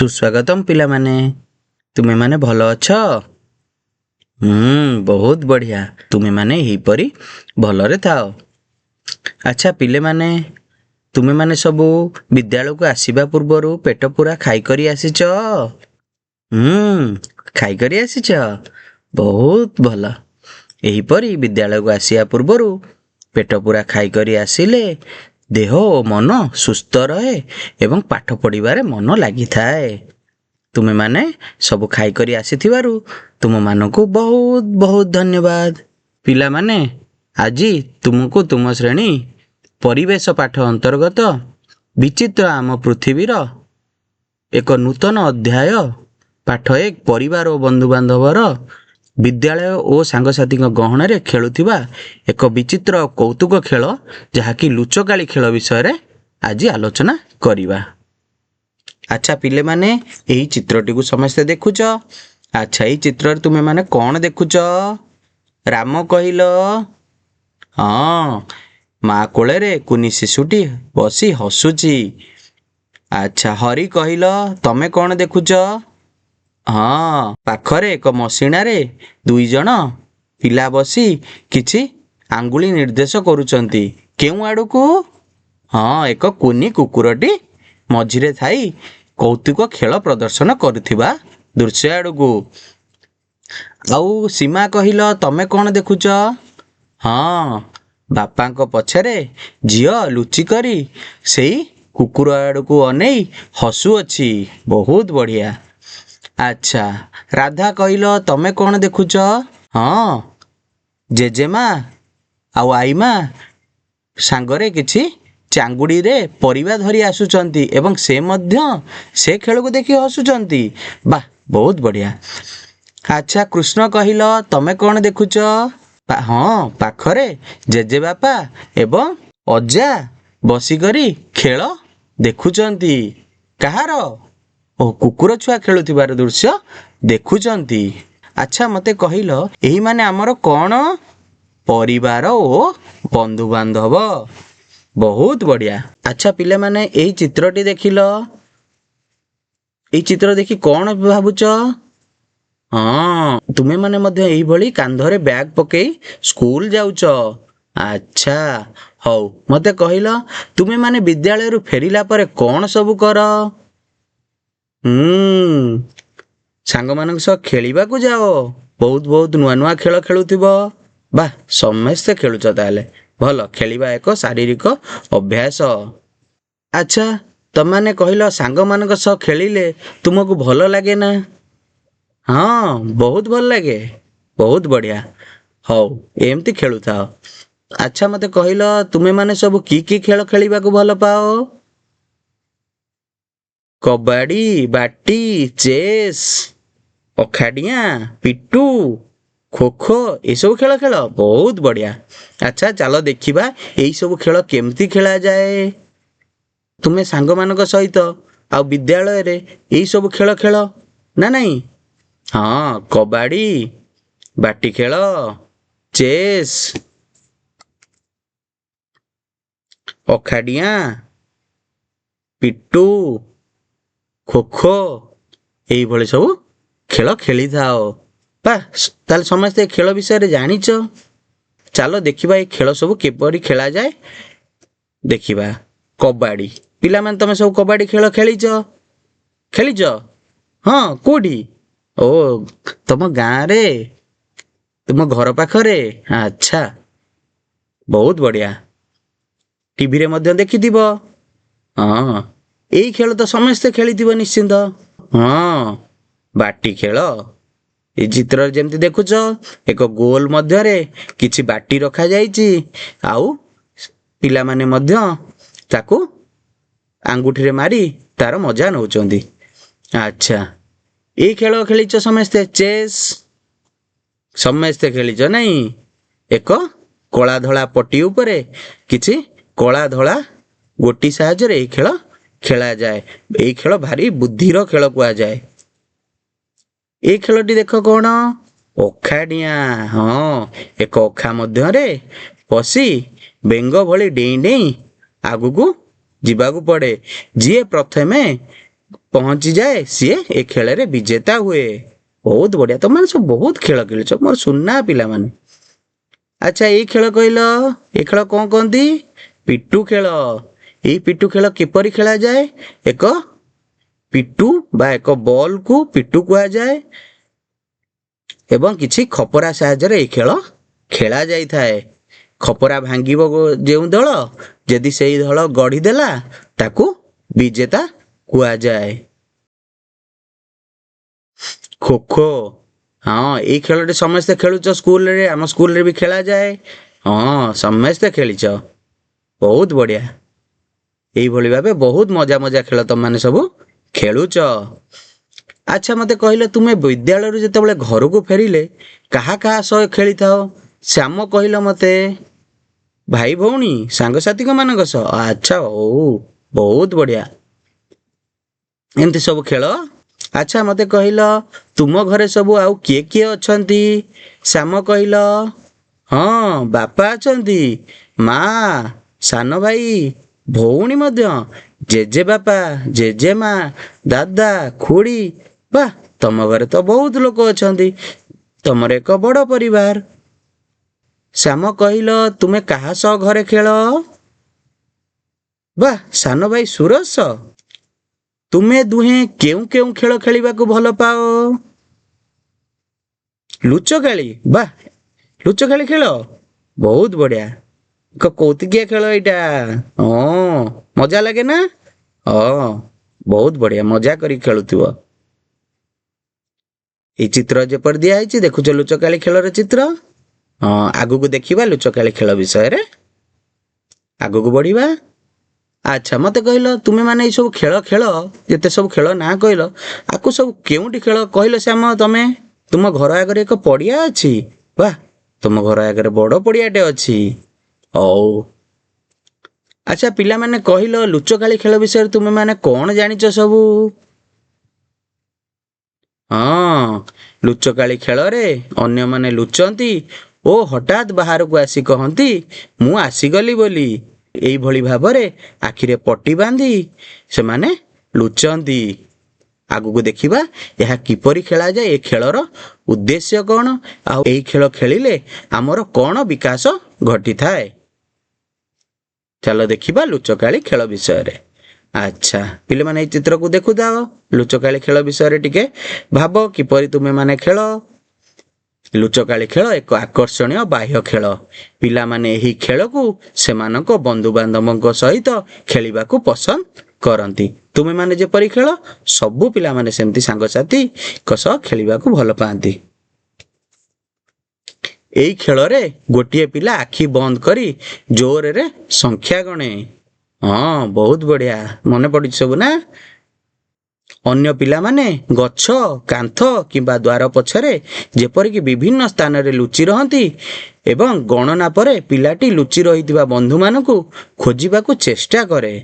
सुस्वागतम पिला माने तुमे माने भलो अछ। बहुत बढ़िया। तुमे माने हीपरी भलरे थाओ। अच्छा पिले माने तुमे माने सबू विद्यालय को आसीबा पूर्वरु पेट पूरा खाई करी आसीच। खाई करी आसीच। बहुत भल। एहीपरी विद्यालय को आसिया पूर्वरु पेट पूरा खाई करी आसिले देह और मन सुस्थ रहे एवं पाठ पढ़िबारे मन लागि थाए। तुमे माने सब खाई करी आसीथिबारु तुम मानकु बहुत बहुत धन्यवाद। पिला माने आजी तुमको तुम श्रेणी परिवेश पाठ अंतर्गत विचित्र आम पृथ्वीर एक नूतन अध्याय पाठ एक परिवार और बंधु बांधवर विद्यालय और सांगसाथी गहन रे खेलुथिबा एक विचित्र कौतुक खेल जहाँकि लुचकाली खेल विषय आज आलोचना करिबा। अच्छा पिले माने यही चित्रटी को समस्ते देखुच। अच्छा यही चित्र तुमे माने कौन देखुच? राम कहिल। हाँ माँ कोले रे कुनी शिशुटी बसी हसुची। अच्छा हरि कहिल तमे कौन देखुच? हाँ पाखरे एक मशीना रे दुई जन पिला बसी किछि आंगुली निर्देश करूचंती केउ आड़ू को? हाँ एक कुनी कुकुरटी मझिरे थाई कौतुक खेल प्रदर्शन करुथिबा दृश्य आड़ू। आउ सीमा कहिल तमे कौन देखुच? हाँ बापांको पछरे झियो लुचि करी सेई कुकुर आड़ू को अनेई हसु अछि। बहुत बढ़िया। अच्छा राधा कहिल तमे कौन देखुच? हाँ जेजेमा आउ आईमा सांगरे किछि चांगुड़ी रे परिवा धरी आसुचंती एवं से मध्य से खेल को देखि हसुचंती। वाह बहुत बढ़िया। अच्छा कृष्ण कहिल तमे कौन देखुच? हाँ पाखरे जेजे बापा एवं अजा बसिकरी खेल देखुचंती। कहार? ओ कुकुर छुआ खेलुथिबार दृश्य देखुचंती। अच्छा मते कहिल एही माने हमर कौन? परिवार ओ बंधु बांधव। बहुत बढ़िया। अच्छा पिले माने एही चित्रटी देखिल। एही चित्र देखि कौन भाबुच? हाँ तुमे माने मध्य एही भली कांधरे बैग पकेई स्कूल जाउच। अच्छा हौ मते कहिल तुमे माने विद्यालय रु फेरिला परे कौन सबु कर? सांग मानक सह खेलिबा को जाओ। बहुत बहुत नुआ नुआ खेल खेलुथिबो। वाह समस्ते खेलुच ताले भल खेलिबा एक शारीरिक अभ्यास। अच्छा तमाने कहिल सांग मानक सह खेलिले तुमको भल लागे ना? हाँ बहुत भल लागे। बहुत बढ़िया। हौ एमती खेलु थाओ। अच्छा मते कहिल तुमे माने सब की खेल खेलिबा को भल पाओ? कबड्डी बाटी चेस अखाड़िया पिट्टू खो खो ये सब खेल खेल। बहुत बढ़िया। अच्छा चलो देखिबा यही सब खेल केमती खेला जाए। तुमे सांग मानक सहित आ विद्यालय रे यही सब खेल खेल ना नहीं? हाँ कबड्डी बाटी खेल चेस अखाड़िया पिट्टू खो खो यही भले सब खेल खेली थाओ। बा ताले समस्ते खेल विषय रे जानिच। चलो देखिबा ये खेल सब केपरी खेला जाए। देखिबा कबड्डी पिला माने तमे सब कबड्डी खेल खेलीच? खेलीच? हाँ कोठी? ओ तुम गाँ रे तुम घर पाखरे? अच्छा बहुत बढ़िया। टीवी रे मध्य देखिथिबो। हाँ एई खेल तो समस्ते खेलिथिबो निश्चिंत। हाँ बाटी खेल ए चित्र जेमती देखुच एक गोल मध्य रे किछि बाटी रखा जाइछि आउ पिला माने मध्य ताकू आंगुठी रे मारी तार मजा नउचंदी। अच्छा ए खेल खेलिच समस्ते? चेस समस्ते खेलिच नहीं? एक कला धला पट्टी उपरे किछि कला धला गोटी साहाय्य रे ए खेल खेला जाए। ए खेल भारी बुद्धिर खेल कुआ जाए। ए खेलटी देख कौन? अखाड़िया। हाँ एक अखा मध्य रे पसी बेंग भली डेई डेई आगु को जीवाकू पड़े। जी प्रथमे ପହଞ୍ଚିଯାଏ ସିଏ ଏ ଖେଳରେ ବିଜେତା ହୁଏ। ବହୁତ ବଢିଆ, ତମମାନେ ସବୁ ବହୁତ ଖେଳ ଖେଳିଛ ମୋର ସୁନା ପିଲାମାନେ। ଆଚ୍ଛା ଏଇ ଖେଳ କହିଲ, ଏ ଖେଳ କଣ କହନ୍ତି? ପିଟୁ ଖେଳ। ଏଇ ପିଟୁ ଖେଳ କିପରି ଖେଳାଯାଏ? ଏକ ପିଟୁ ବା ଏକ ବଲକୁ ପିଟୁ କୁହାଯାଏ ଏବଂ କିଛି ଖପରା ସାହାଯ୍ୟରେ ଏହି ଖେଳ ଖେଳା ଯାଇଥାଏ। ଖପରା ଭାଙ୍ଗିବ ଯେଉଁ ଦଳ, ଯଦି ସେଇ ଦଳ ଗଢ଼ିଦେଲା ତାକୁ ବିଜେତା କୁହାଯାଏ। ଖୋ ଖୋ, ହଁ ଏଇ ଖେଳଟି ସମସ୍ତେ ଖେଳୁଛ ସ୍କୁଲରେ, ଆମ ସ୍କୁଲରେ ବି ଖେଳାଯାଏ। ହଁ ସମସ୍ତେ ଖେଳିଛ, ବହୁତ ବଢିଆ। ଏଇଭଳି ଭାବେ ବହୁତ ମଜା ମଜା ଖେଳ ତମମାନେ ସବୁ ଖେଳୁଛ। ଆଚ୍ଛା ମତେ କହିଲ, ତୁମେ ବିଦ୍ୟାଳୟରୁ ଯେତେବେଳେ ଘରକୁ ଫେରିଲେ କାହା କାହା ସହ ଖେଳିଥାଅ? ଶ୍ୟାମ କହିଲ ମତେ। ଭାଇ ଭଉଣୀ ସାଙ୍ଗସାଥିଙ୍କ ମାନଙ୍କ ସହ? ଆଚ୍ଛା ହଉ, ବହୁତ ବଢିଆ। ଏମିତି ସବୁ ଖେଳ। ଆଚ୍ଛା ମତେ କହିଲ, ତୁମ ଘରେ ସବୁ ଆଉ କିଏ କିଏ ଅଛନ୍ତି? ଶ୍ୟାମ କହିଲ। ହଁ ବାପା ଅଛନ୍ତି, ମା, ସାନ ଭାଇ, ଭଉଣୀ ମଧ୍ୟ, ଜେଜେ ବାପା, ଜେଜେମା, ଦାଦା, ଖୁଡି। ବା, ତମ ଘରେ ତ ବହୁତ ଲୋକ ଅଛନ୍ତି, ତମର ଏକ ବଡ଼ ପରିବାର। ଶ୍ୟାମ କହିଲ, ତୁମେ କାହା ସହ ଘରେ ଖେଳ? ବା, ସାନ ଭାଇ ସୁରଜ। ତୁମେ ଦୁହେଁ କେଉଁ କେଉଁ ଖେଳ ଖେଳିବାକୁ ଭଲ ପାଅ? ଲୁଚକାଳି, ବା ଲୁଚକାଳି ଖେଳ ବହୁତ ବଢିଆ। ଏକ କୌତୁକିଆ ଖେଳ ଏଇଟା। ହଁ ମଜା ଲାଗେ ନା? ହଁ ବହୁତ ବଢିଆ, ମଜା କରି ଖେଳୁଥିବ। ଏଇ ଚିତ୍ର ଯେପରି ଦିଆହେଇଛି, ଦେଖୁଛ ଲୁଚକାଳି ଖେଳର ଚିତ୍ର। ହଁ ଆଗକୁ ଦେଖିବା ଲୁଚକାଳି ଖେଳ ବିଷୟରେ, ଆଗକୁ ବଢିବା। ଆଚ୍ଛା ମତେ କହିଲ, ତୁମେ ମାନେ ଏଇ ସବୁ ଖେଳ ଖେଳ, ଯେତେ ସବୁ ଖେଳ ନାଁ କହିଲ, ଆକୁ ସବୁ କେଉଁଠି ଖେଳ କହିଲ ଶ୍ୟାମ ତମେ? ତୁମ ଘର ଆଗରେ ଏକ ପଡିଆ ଅଛି? ବା, ତୁମ ଘର ଆଗରେ ବଡ ପଡିଆଟେ ଅଛି। ହଉ। ଆଚ୍ଛା ପିଲାମାନେ କହିଲ, ଲୁଚକାଳି ଖେଳ ବିଷୟରେ ତୁମେ ମାନେ କଣ ଜାଣିଛ ସବୁ? ହଁ, ଲୁଚକାଳି ଖେଳରେ ଅନ୍ୟମାନେ ଲୁଚନ୍ତି ଓ ହଠାତ୍ ବାହାରକୁ ଆସି କହନ୍ତି ମୁଁ ଆସିଗଲି ବୋଲି। ଏଇଭଳି ଭାବରେ ଆଖିରେ ପଟି ବାନ୍ଧି ସେମାନେ ଲୁଚନ୍ତି। ଆଗକୁ ଦେଖିବା ଏହା କିପରି ଖେଳାଯାଏ, ଏ ଖେଳର ଉଦ୍ଦେଶ୍ୟ କଣ, ଆଉ ଏଇ ଖେଳ ଖେଳିଲେ ଆମର କଣ ବିକାଶ ଘଟିଥାଏ। ଚାଲ ଦେଖିବା ଲୁଚକାଳି ଖେଳ ବିଷୟରେ। ଆଚ୍ଛା ପିଲାମାନେ ଏଇ ଚିତ୍ରକୁ ଦେଖୁଥାଅ, ଲୁଚକାଳି ଖେଳ ବିଷୟରେ ଟିକେ ଭାବ କିପରି ତୁମେ ମାନେ ଖେଳ। ଲୁଚକାଳି ଖେଳ ଏକ ଆକର୍ଷଣୀୟ ବାହ୍ୟ ଖେଳ। ପିଲାମାନେ ଏହି ଖେଳକୁ ସେମାନଙ୍କ ବନ୍ଧୁବାନ୍ଧବଙ୍କ ସହିତ ଖେଳିବାକୁ ପସନ୍ଦ କରନ୍ତି। ତୁମେମାନେ ଯେପରି ଖେଳ, ସବୁ ପିଲାମାନେ ସେମିତି ସାଙ୍ଗସାଥିଙ୍କ ସହ ଖେଳିବାକୁ ଭଲ ପାଆନ୍ତି। ଏଇ ଖେଳରେ ଗୋଟିଏ ପିଲା ଆଖି ବନ୍ଦ କରି ଜୋରରେ ସଂଖ୍ୟା ଗଣେ। ହଁ ବହୁତ ବଢିଆ, ମନେ ପଡୁଛି ସବୁ ନା? ଅନ୍ୟ ପିଲାମାନେ ଗଛ, କାନ୍ଥ କିମ୍ବା ଦ୍ୱାର ପଛରେ ଯେପରିକି ବିଭିନ୍ନ ସ୍ଥାନରେ ଲୁଚି ରହନ୍ତି ଏବଂ ଗଣନା ପରେ ପିଲାଟି ଲୁଚି ରହିଥିବା ବନ୍ଧୁମାନଙ୍କୁ ଖୋଜିବାକୁ ଚେଷ୍ଟା କରେ।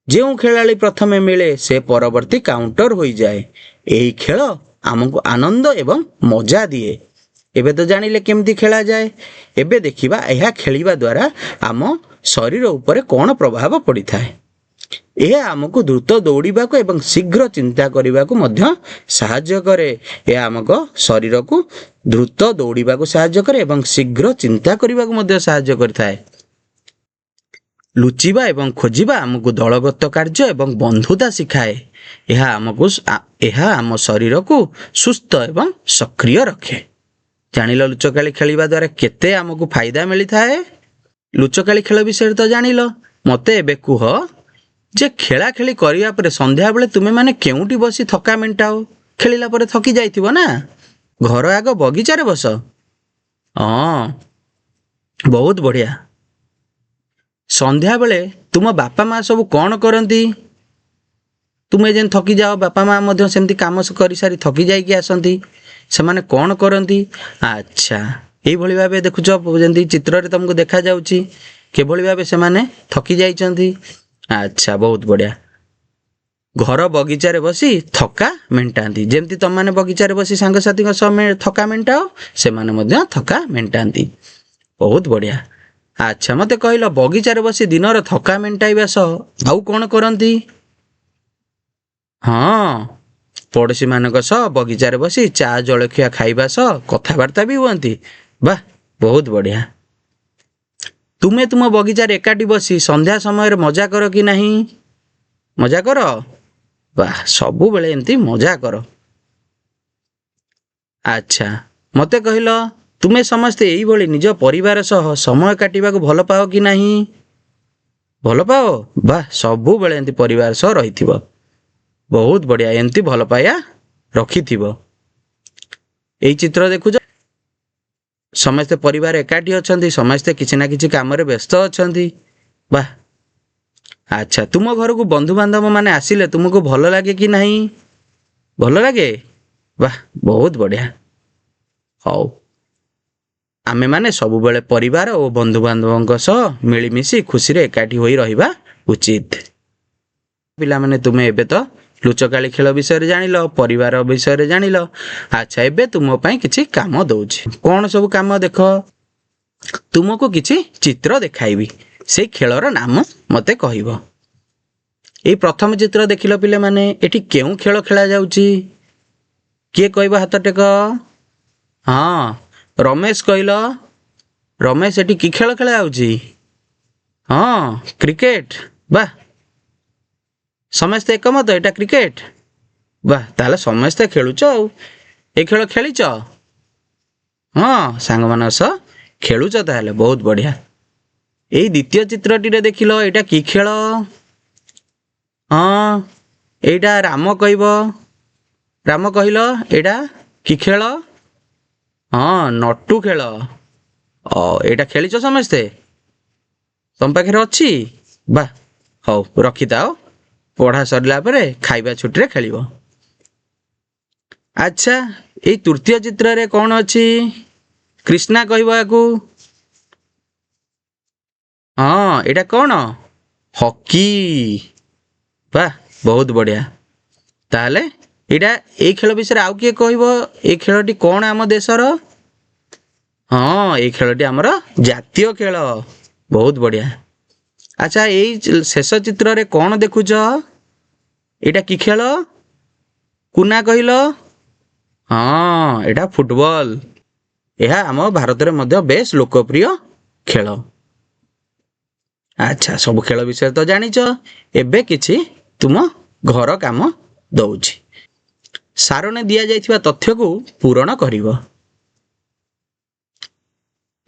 ଯେଉଁ ଖେଳାଳି ପ୍ରଥମେ ମିଳେ ସେ ପରବର୍ତ୍ତୀ କାଉଣ୍ଟର ହୋଇଯାଏ। ଏହି ଖେଳ ଆମକୁ ଆନନ୍ଦ ଏବଂ ମଜା ଦିଏ। ଏବେ ତ ଜାଣିଲେ କେମିତି ଖେଳାଯାଏ। ଏବେ ଦେଖିବା ଏହା ଖେଳିବା ଦ୍ୱାରା ଆମ ଶରୀର ଉପରେ କଣ ପ୍ରଭାବ ପଡ଼ିଥାଏ। ଏହା ଆମକୁ ଦ୍ରୁତ ଦୌଡ଼ିବାକୁ ଏବଂ ଶୀଘ୍ର ଚିନ୍ତା କରିବାକୁ ମଧ୍ୟ ସାହାଯ୍ୟ କରେ। ଏହା ଆମ ଶରୀରକୁ ଦ୍ରୁତ ଦୌଡ଼ିବାକୁ ସାହାଯ୍ୟ କରେ ଏବଂ ଶୀଘ୍ର ଚିନ୍ତା କରିବାକୁ ମଧ୍ୟ ସାହାଯ୍ୟ କରିଥାଏ। ଲୁଚିବା ଏବଂ ଖୋଜିବା ଆମକୁ ଦଳଗତ କାର୍ଯ୍ୟ ଏବଂ ବନ୍ଧୁତା ଶିଖାଏ। ଏହା ଆମ ଶରୀରକୁ ସୁସ୍ଥ ଏବଂ ସକ୍ରିୟ ରଖେ। ଜାଣିଲ ଲୁଚକାଳି ଖେଳିବା ଦ୍ୱାରା କେତେ ଆମକୁ ଫାଇଦା ମିଳିଥାଏ। ଲୁଚକାଳି ଖେଳ ବିଷୟରେ ତ ଜାଣିଲ, ମତେ ଏବେ କୁହ ଯେ ଖେଳା ଖେଳି କରିବା ପରେ ସନ୍ଧ୍ୟାବେଳେ ତୁମେ ମାନେ କେଉଁଠି ବସି ଥକା ମେଣ୍ଟାଅ? ଖେଳିଲା ପରେ ଥକି ଯାଇଥିବ ନା, ଘର ଆଗ ବଗିଚାରେ ବସ। ହଁ ବହୁତ ବଢିଆ। ସନ୍ଧ୍ୟାବେଳେ ତୁମ ବାପା ମା ସବୁ କଣ କରନ୍ତି? ତୁମେ ଯେମିତି ଥକି ଯାଅ, ବାପା ମା ମଧ୍ୟ ସେମିତି କାମ କରିସାରି ଥକି ଯାଇକି ଆସନ୍ତି। ସେମାନେ କଣ କରନ୍ତି? ଆଚ୍ଛା ଏଇଭଳି ଭାବେ ଦେଖୁଛ, ଯେମିତି ଚିତ୍ରରେ ତମକୁ ଦେଖାଯାଉଛି କିଭଳି ଭାବେ ସେମାନେ ଥକି ଯାଇଛନ୍ତି। ଆଚ୍ଛା ବହୁତ ବଢିଆ। ଘର ବଗିଚାରେ ବସି ଥକା ମେଣ୍ଟାନ୍ତି। ଯେମିତି ତମମାନେ ବଗିଚାରେ ବସି ସାଙ୍ଗସାଥିଙ୍କ ସହ ଥକା ମେଣ୍ଟାଅ, ସେମାନେ ମଧ୍ୟ ଥକା ମେଣ୍ଟାନ୍ତି। ବହୁତ ବଢିଆ। ଆଚ୍ଛା ମତେ କହିଲ, ବଗିଚାରେ ବସି ଦିନର ଥକା ମେଣ୍ଟାଇବା ସହ ଆଉ କଣ କରନ୍ତି? ହଁ, ପଡ଼ୋଶୀମାନଙ୍କ ସହ ବଗିଚାରେ ବସି ଚା ଜଳଖିଆ ଖାଇବା ସହ କଥାବାର୍ତ୍ତା ବି ହୁଅନ୍ତି। ବାଃ, ବହୁତ ବଢ଼ିଆ। ତୁମେ ତୁମ ବଗିଚାରେ ଏକାଠି ବସି ସନ୍ଧ୍ୟା ସମୟରେ ମଜା କର କି ନାହିଁ? ମଜା କର? ବାଃ, ସବୁବେଳେ ଏମିତି ମଜା କର। ଆଚ୍ଛା, ମୋତେ କହିଲ, ତୁମେ ସମସ୍ତେ ଏଇଭଳି ନିଜ ପରିବାର ସହ ସମୟ କାଟିବାକୁ ଭଲ ପାଅ କି ନାହିଁ? ଭଲ ପାଅ? ବାଃ, ସବୁବେଳେ ଏମିତି ପରିବାର ସହ ରହିଥିବ। ବହୁତ ବଢ଼ିଆ, ଏମିତି ଭଲ ପାଇବା ରଖିଥିବ। ଏଇ ଚିତ୍ର ଦେଖୁଛ, ସମସ୍ତେ ପରିବାର ଏକାଠି ଅଛନ୍ତି, ସମସ୍ତେ କିଛି ନା କିଛି କାମରେ ବ୍ୟସ୍ତ ଅଛନ୍ତି। ବାଃ। ଆଚ୍ଛା, ତୁମ ଘରକୁ ବନ୍ଧୁବାନ୍ଧବ ମାନେ ଆସିଲେ ତୁମକୁ ଭଲ ଲାଗେ କି ନାହିଁ? ଭଲ ଲାଗେ? ବାଃ, ବହୁତ ବଢ଼ିଆ। ହଉ, ଆମେମାନେ ସବୁବେଳେ ପରିବାର ଓ ବନ୍ଧୁବାନ୍ଧବଙ୍କ ସହ ମିଳିମିଶି ଖୁସିରେ ଏକାଠି ହୋଇ ରହିବା ଉଚିତ। ପିଲାମାନେ, ତୁମେ ଏବେ ତ ଲୁଚକାଳି ଖେଳ ବିଷୟରେ ଜାଣିଲ, ପରିବାର ବିଷୟରେ ଜାଣିଲ। ଆଚ୍ଛା, ଏବେ ତୁମ ପାଇଁ କିଛି କାମ ଦଉଛି। କ'ଣ ସବୁ କାମ ଦେଖ? ତୁମକୁ କିଛି ଚିତ୍ର ଦେଖାଇବି, ସେଇ ଖେଳର ନାମ ମୋତେ କହିବ। ଏଇ ପ୍ରଥମ ଚିତ୍ର ଦେଖିଲ ପିଲାମାନେ, ଏଠି କେଉଁ ଖେଳ ଖେଳାଯାଉଛି? କିଏ କହିବ? ହାତ ଟେକ। ହଁ, ରମେଶ କହିଲ। ରମେଶ, ଏଠି କି ଖେଳ ଖେଳାଯାଉଛି? ହଁ, କ୍ରିକେଟ। ବାଃ, ସମସ୍ତେ ଏକମତ, ଏଇଟା କ୍ରିକେଟ? ବାଃ, ତାହେଲେ ସମସ୍ତେ ଖେଳୁଛ ଆଉ। ଏ ଖେଳ ଖେଳିଛ? ହଁ, ସାଙ୍ଗମାନଙ୍କ ସହ ଖେଳୁଛ ତାହେଲେ, ବହୁତ ବଢ଼ିଆ। ଏଇ ଦ୍ୱିତୀୟ ଚିତ୍ରଟିରେ ଦେଖିଲ, ଏଇଟା କି ଖେଳ? ହଁ, ଏଇଟା ରାମ କହିବ। ରାମ କହିଲ, ଏଇଟା କି ଖେଳ? ହଁ, ନଟୁ ଖେଳ। ଏଇଟା ଖେଳିଛ ସମସ୍ତେ? ତମ ପାଖରେ ଅଛି? ବାଃ, ହଉ, ରଖିଥାଅ। ପଢ଼ା ସରିଲା ପରେ ଖାଇବା ଛୁଟିରେ ଖେଳିବ। ଆଚ୍ଛା, ଏଇ ତୃତୀୟ ଚିତ୍ରରେ କ'ଣ ଅଛି? କ୍ରିଷ୍ଣା କହିବ ୟାକୁ। ହଁ, ଏଇଟା କ'ଣ? ହକି। ବାଃ, ବହୁତ ବଢ଼ିଆ। ତାହେଲେ ଏଇ ଖେଳ ବିଷୟରେ ଆଉ କିଏ କହିବ? ଏଇ ଖେଳଟି କ'ଣ ଆମ ଦେଶର? ହଁ, ଏଇ ଖେଳଟି ଆମର ଜାତୀୟ ଖେଳ। ବହୁତ ବଢ଼ିଆ। ଆଚ୍ଛା, ଏଇ ଶେଷ ଚିତ୍ରରେ କ'ଣ ଦେଖୁଛ? ଏଇଟା କି ଖେଳ? କୁନା କହିଲ। ହଁ, ଏଇଟା ଫୁଟବଲ। ଏହା ଆମ ଭାରତରେ ମଧ୍ୟ ବେଶ ଲୋକପ୍ରିୟ ଖେଳ। ଆଚ୍ଛା, ସବୁ ଖେଳ ବିଷୟରେ ତ ଜାଣିଛ। ଏବେ କିଛି ତୁମ ଘର କାମ ଦଉଛି। ସାରଣୀ ଦିଆଯାଇଥିବା ତଥ୍ୟକୁ ପୂରଣ କରିବ।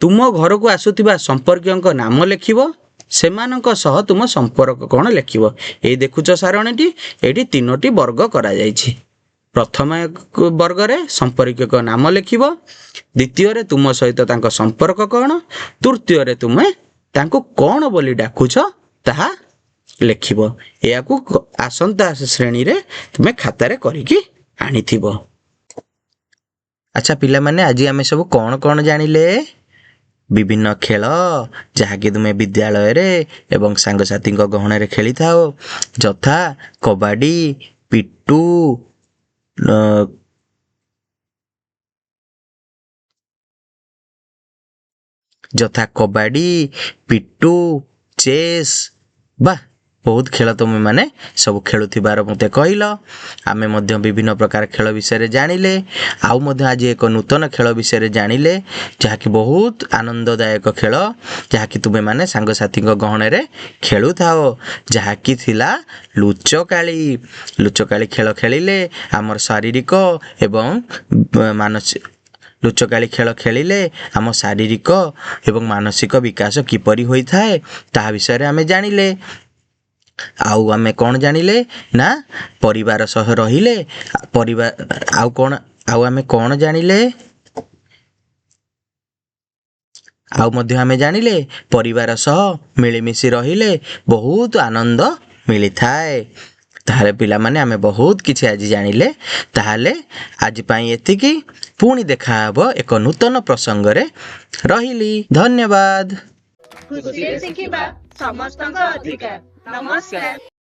ତୁମ ଘରକୁ ଆସୁଥିବା ସମ୍ପର୍କୀୟଙ୍କ ନାମ ଲେଖିବ। ସେମାନଙ୍କ ସହ ତୁମ ସମ୍ପର୍କ କ'ଣ ଲେଖିବ। ଏଇ ଦେଖୁଛ ସାରଣୀଟି, ଏଇଠି 3ଟି ବର୍ଗ କରାଯାଇଛି। ପ୍ରଥମ ବର୍ଗରେ ସମ୍ପର୍କୀୟଙ୍କ ନାମ ଲେଖିବ। ଦ୍ୱିତୀୟରେ ତୁମ ସହିତ ତାଙ୍କ ସମ୍ପର୍କ କ'ଣ। ତୃତୀୟରେ ତୁମେ ତାଙ୍କୁ କ'ଣ ବୋଲି ଡାକୁଛ ତାହା ଲେଖିବ। ଏହାକୁ ଆସନ୍ତା ଶ୍ରେଣୀରେ ତୁମେ ଖାତାରେ କରିକି ଆଣିଥିବ। ଆଚ୍ଛା ପିଲାମାନେ, ଆଜି ଆମେ ସବୁ କ'ଣ କ'ଣ ଜାଣିଲେ? ବିଭିନ୍ନ ଖେଳ ଯାହାକି ତୁମେ ବିଦ୍ୟାଳୟରେ ଏବଂ ସାଙ୍ଗସାଥୀଙ୍କ ଗହଣରେ ଖେଳିଥାଅ, ଯଥା କବାଡି, ପିଟୁ, ଚେସ୍। ବାଃ, ବହୁତ ଖେଳ ତୁମେ ମାନେ ସବୁ ଖେଳୁଥିବାର ମୋତେ କହିଲ। ଆମେ ମଧ୍ୟ ବିଭିନ୍ନ ପ୍ରକାର ଖେଳ ବିଷୟରେ ଜାଣିଲେ। ଆଉ ମଧ୍ୟ ଆଜି ଏକ ନୂତନ ଖେଳ ବିଷୟରେ ଜାଣିଲେ, ଯାହାକି ବହୁତ ଆନନ୍ଦଦାୟକ ଖେଳ, ଯାହାକି ତୁମେ ମାନେ ସାଙ୍ଗସାଥୀଙ୍କ ଗହଣରେ ଖେଳୁଥାଅ, ଯାହାକି ଥିଲା ଲୁଚକାଳି। ଲୁଚକାଳି ଖେଳ ଖେଳିଲେ ଆମର ଶାରୀରିକ ଏବଂ ମାନସିକ ଲୁଚକାଳି ଖେଳ ଖେଳିଲେ ଆମ ଶାରୀରିକ ଏବଂ ମାନସିକ ବିକାଶ କିପରି ହୋଇଥାଏ ତାହା ବିଷୟରେ ଆମେ ଜାଣିଲେ। ଆଉ ଆମେ କ'ଣ ଜାଣିଲେ ନା ପରିବାର ସହ ରହିଲେ ଆଉ ଆମେ କ'ଣ ଜାଣିଲେ? ଆଉ ମଧ୍ୟ ଆମେ ଜାଣିଲେ ପରିବାର ସହ ମିଳିମିଶି ରହିଲେ ବହୁତ ଆନନ୍ଦ ମିଳିଥାଏ। ତାହେଲେ ପିଲାମାନେ, ଆମେ ବହୁତ କିଛି ଆଜି ଜାଣିଲେ। ତାହେଲେ ଆଜି ପାଇଁ ଏତିକି। ପୁଣି ଦେଖାହେବ ଏକ ନୂତନ ପ୍ରସଙ୍ଗରେ। ରହିଲି, ଧନ୍ୟବାଦ। ଖୁସିରେ ଶିଖିବା ସମସ୍ତଙ୍କ ଅଧିକାର। ନମସ୍କାର।